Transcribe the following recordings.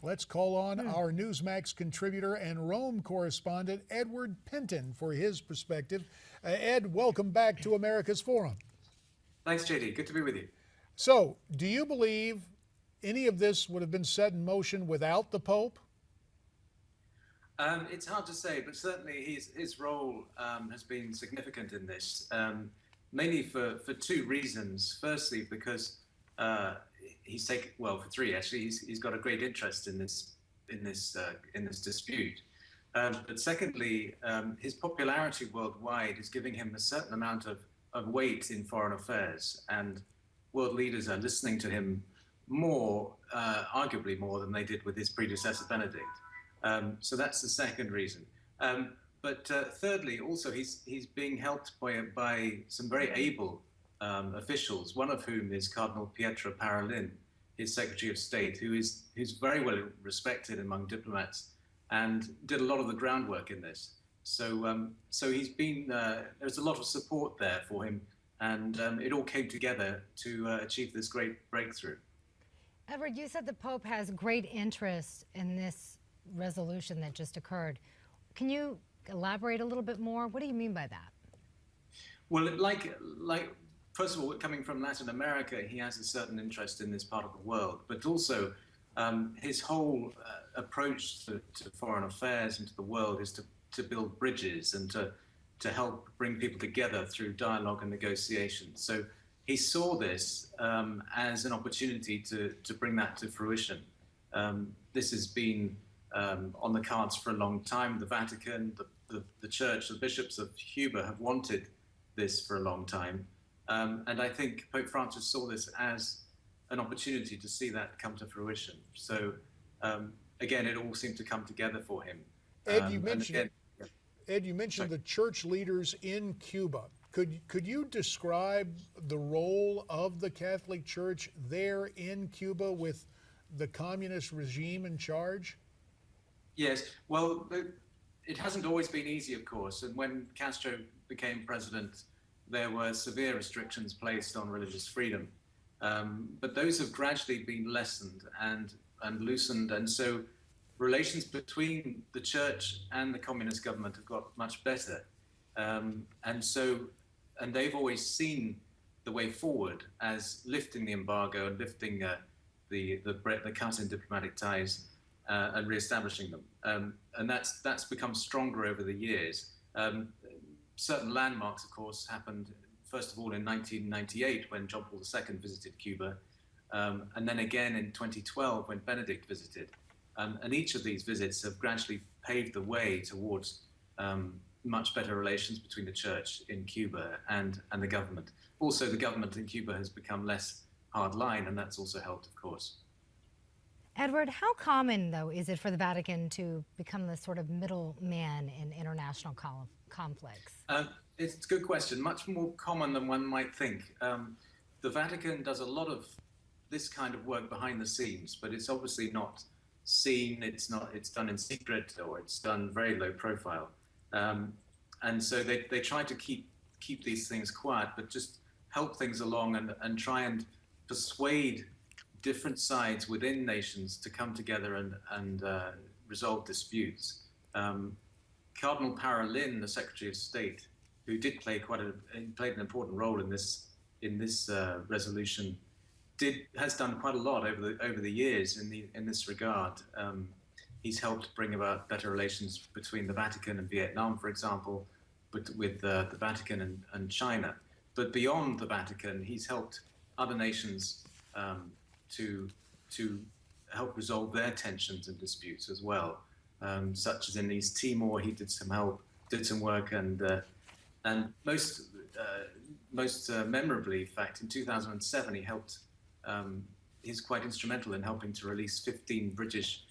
Let's call on our Newsmax contributor and Rome correspondent, Edward Pentin, for his perspective. Ed, welcome back to America's Forum. Thanks, JD. Good to be with you. So, do you believe any of this would have been set in motion without the Pope? It's hard to say, but certainly his role has been significant in this, mainly for two reasons. Firstly, because he's taken, well, for three actually. He's got a great interest in this dispute. But secondly, his popularity worldwide is giving him a certain amount of weight in foreign affairs, and world leaders are listening to him more, arguably more than they did with his predecessor Benedict. So that's the second reason. But thirdly, also he's being helped by some very able officials, one of whom is Cardinal Pietro Parolin, his Secretary of State, who's very well respected among diplomats and did a lot of the groundwork in this. So he's been there's a lot of support there for him, and it all came together to achieve this great breakthrough. Edward, you said the Pope has great interest in this resolution that just occurred. Can you elaborate a little bit more? What do you mean by that? Well, like first of all, coming from Latin America, he has a certain interest in this part of the world, but also his whole approach to foreign affairs and to the world is to build bridges and to help bring people together through dialogue and negotiation. So he saw this as an opportunity to bring that to fruition. This has been on the cards for a long time. The Vatican, the Church, the bishops of Cuba have wanted this for a long time. And I think Pope Francis saw this as an opportunity to see that come to fruition. So again, it all seemed to come together for him. Ed, you mentioned the church leaders in Cuba. Could you describe the role of the Catholic Church there in Cuba with the communist regime in charge? Yes, well, it hasn't always been easy, of course. And when Castro became president, there were severe restrictions placed on religious freedom. But those have gradually been lessened and loosened. And so relations between the church and the communist government have got much better. And they've always seen the way forward as lifting the embargo and lifting the cut in diplomatic ties and re-establishing them. And that's become stronger over the years. Certain landmarks, of course, happened, first of all, in 1998 when John Paul II visited Cuba, and then again in 2012 when Benedict visited. And each of these visits have gradually paved the way towards much better relations between the church in Cuba and the government. Also, the government in Cuba has become less hardline, and that's also helped, of course. Edward, how common, though, is it for the Vatican to become the sort of middleman in international conflicts? It's a good question. Much more common than one might think. The Vatican does a lot of this kind of work behind the scenes, but it's obviously not seen. It's done in secret, or it's done very low profile. And so they try to keep these things quiet, but just help things along and try and persuade different sides within nations to come together and resolve disputes. Cardinal Parolin, the Secretary of State, who did played an important role in this resolution, has done quite a lot over the years in this regard. He's helped bring about better relations between the Vatican and Vietnam, for example, with the Vatican and China. But beyond the Vatican, he's helped other nations to help resolve their tensions and disputes as well, such as in East Timor. He did some work, and most memorably, in fact, in 2007, he helped. He's quite instrumental in helping to release 15 British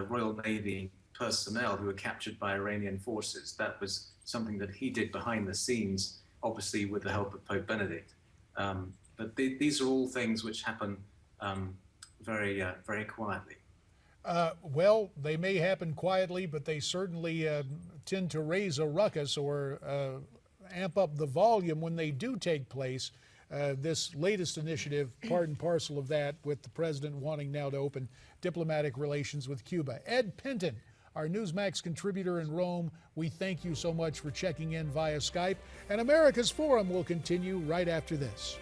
Royal Navy personnel who were captured by Iranian forces. That was something that he did behind the scenes, obviously with the help of Pope Benedict. But these are all things which happen very quietly. Well, they may happen quietly, but they certainly tend to raise a ruckus or amp up the volume when they do take place. this latest initiative, part and parcel of that, with the president wanting now to open diplomatic relations with Cuba. Ed Pentin, our Newsmax contributor in Rome, we thank you so much for checking in via Skype. And America's Forum will continue right after this.